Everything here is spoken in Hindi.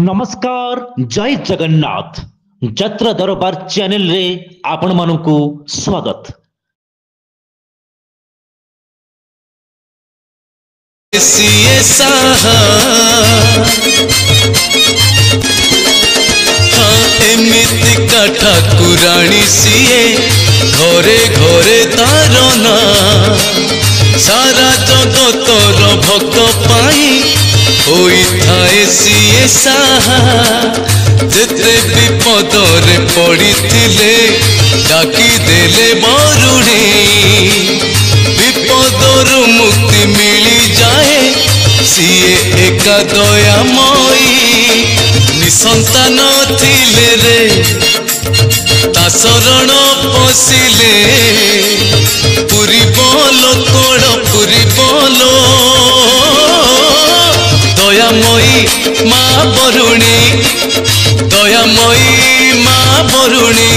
नमस्कार जय जगन्नाथ जत्रा दरबार चैनल रे आपण मानकु स्वागत। एमिति का ठाकुराणी सीए घरे घरे तार ना सारा जगतर भक्त पाई होई थाए सीए साहा जेते विपदरे पड़िथिले डाकी देले बरुणी विपदरु मुक्ति मिली जाए सीए एका दयामयी निसंतान थिले रे ता शरण पशिले पुरी बोलो कोड़ पुरी बोलो दयामयी माँ बरुणी दयामयी माँ बरुणी।